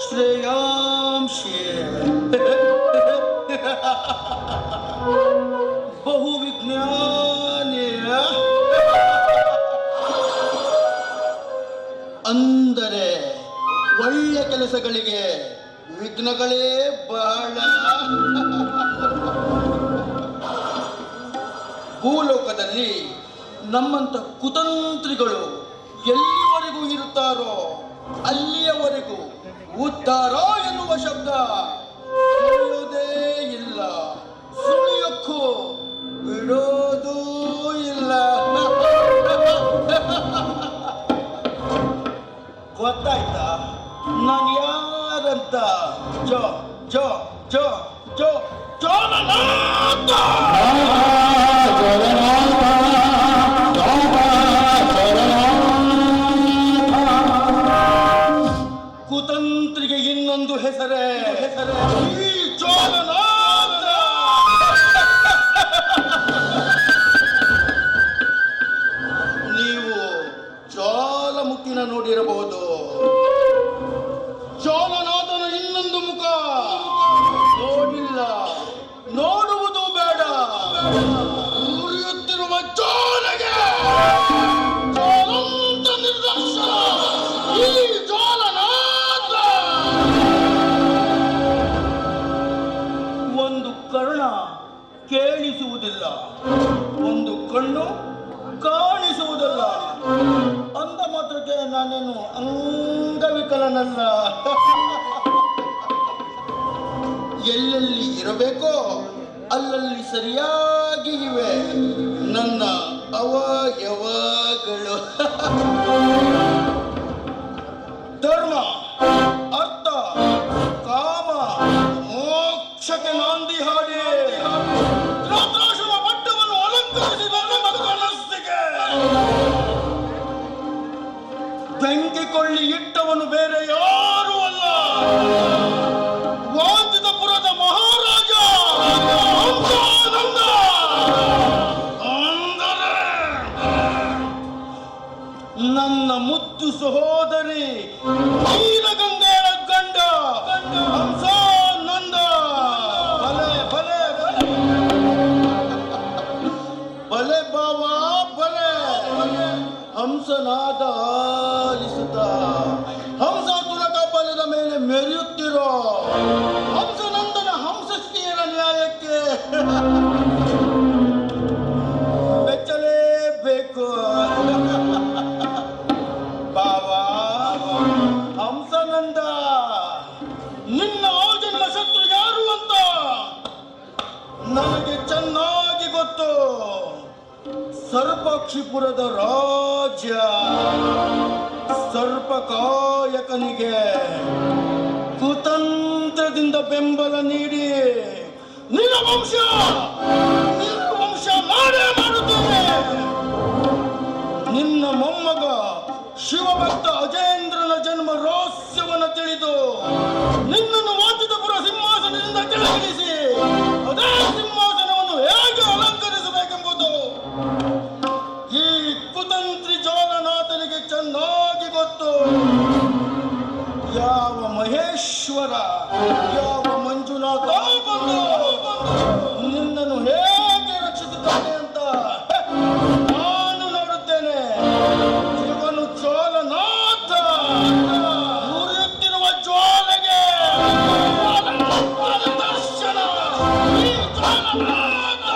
ಶ್ರೇಯಾಂಶಿ ಬಹು ವಿಜ್ಞಾನಿ ಅಂದರೆ ಒಳ್ಳೆ ಕೆಲಸಗಳಿಗೆ ವಿಘ್ನಗಳೇ ಬಹಳ. ಭೂಲೋಕದಲ್ಲಿ ನಮ್ಮಂತ ಕುತಂತ್ರಿಗಳು ಎಲ್ಲಿವರೆಗೂ ಇರುತ್ತಾರೋ ಅಲ್ಲಿಯವರೆಗೂ ಉದ್ಧಾರ ಎನ್ನುವ ಶಬ್ದ ಸುಳಿಯುವುದೇ ಇಲ್ಲ, ಸುಳಿಯಕ್ಕೂ ಬಿಡೋದೂ ಇಲ್ಲ. ಗೊತ್ತಾಯ್ತಾ ನಾನು ಯಾರಂತ? ಜೋ ಜೋ ಜೋ ಜೋ ಜೋಲನಾಥ. ಕುತಂತ್ರಿಗೆ ಇನ್ನೊಂದು ಹೆಸರೇ ಈ ಜೋಲನಾಥ. ನೀವು ಜ್ವಾಲಮುಖಿನ ನೋಡಿರಬಹುದು. ಜ್ವಾಲನಾಥನ ಇನ್ನೊಂದು ಮುಖ ನೋಡಿಲ್ಲ, ನೋಡುವುದು ಬೇಡ. ಉರಿಯುತ್ತಿರುವ ಜ್ವಾಲೆಗೆ ಜ್ವಾಲಂತ ನಿರ್ದರ್ಶನ ಈ ಜ್ವಾಲನಾಥ. ಒಂದು ಕರ್ಣ ಕೇಳಿಸುವುದಿಲ್ಲ, ಒಂದು ಕಣ್ಣು ಕಾಣಿಸುವುದಲ್ಲ. ಅಂದ ಮಾತ್ರಕ್ಕೆ ನಾನೇನು ಅಂಗವಿಕಲನಲ್ಲ. ಎಲ್ಲೆಲ್ಲಿ ಇರಬೇಕೋ ಅಲ್ಲಲ್ಲಿ ಸರಿಯಾಗಿ ಇವೆ ನನ್ನ ಅವಯವಗಳು. ಧರ್ಮ, ಅರ್ಥ, ಕಾಮ, ಮೋಕ್ಷಕ್ಕೆ ನಾಂದಿ ಹಾಡಿ ಧೃತರಾಷ್ಟ್ರನ ಪಟ್ಟವನ್ನು ಅಲಂಕರಿಸಿ ನನ್ನ ಮನಸ್ಸಿಗೆ ಬೆಂಕಿ ಕೊಳ್ಳಿ ಇಟ್ಟವನು ಬೇರೆ ಯಾರೂ ಅಲ್ಲ, ವಾಂಚಿತಪುರದ ಮಹಾರಾಜ ಹಂಸಾನಂದ. ಅಂದರೆ ನನ್ನ ಮುದ್ದು ಸಹೋದರಿ ನೀಲಗಂಗೆಯ ಗಂಡ ಹಂಸಾನಂದ. ಬಲೆ ಬಲೆ ಬಲೆ ಬಾವಾ ಬಲೆ. ಹಂಸನಾದ ಆಲಿಸುತ್ತ ಹಂಸ ತುಲಕ ಬಲದ ಮೇಲೆ ಮೆರೆಯುತ್ತಿರೋ ಹಂಸನಂದನ ಹಂಸಸ್ತ್ರೀಯರ ನ್ಯಾಯಕ್ಕೆ ಬೆಚ್ಚಲೇಬೇಕು. ಬಾವಾ ಹಂಸನಂದ, ನಿನ್ನ ಆಜನ್ಮ ಶತ್ರು ಯಾರು ಅಂತ ನನಗೆ ಚೆನ್ನಾಗಿ ಗೊತ್ತು. ಸರ್ಪಾಕ್ಷಿಪುರದ ರಾಜ್ಯ ಸರ್ಪಕಾಯಕನಿಗೆ ಕುತಂತ್ರದಿಂದ ಬೆಂಬಲ ನೀಡಿ ನಿರ್ವಂಶ ಮಾಡೇ ಮಾಡುತ್ತೇನೆ. ನಿನ್ನ ಮೊಮ್ಮಗ ಶಿವಭಕ್ತ ಅಜೇಂದ್ರನ ಜನ್ಮ ರಹಸ್ಯವನ್ನು ತಿಳಿದು ನಿನ್ನನ್ನು ವಾಂಚಿತಪುರ ಸಿಂಹಾಸನದಿಂದ ಕೆಳಗಿಳಿಸಿ ಅದೇ ಸಿಂಹಾಸನವನ್ನು ಹೇಗೆ ಅಲಂಕರಿಸಬೇಕೆಂಬುದು ಈ ಕುತಂತ್ರಿ ಜೋಲನಾಥನಿಗೆ ಚೆನ್ನಾಗಿ ಗೊತ್ತು. ಯಾವ ಮಹೇಶ್ವರ, ಯಾವ ಮಂಜುನಾಥ ಬಂದು ನಿನ್ನನ್ನು ಹೇಗೆ ರಕ್ಷಿಸುತ್ತಾನೆ ಅಂತ ನಾನು ನೋಡುತ್ತೇನೆ. ಇವನು ಜೋಲನಾಥ, ಉರಿಯುತ್ತಿರುವ ಜ್ವಾಲೆಗೆ ದರ್ಶನ ಈ ಜೋಲನಾಥ.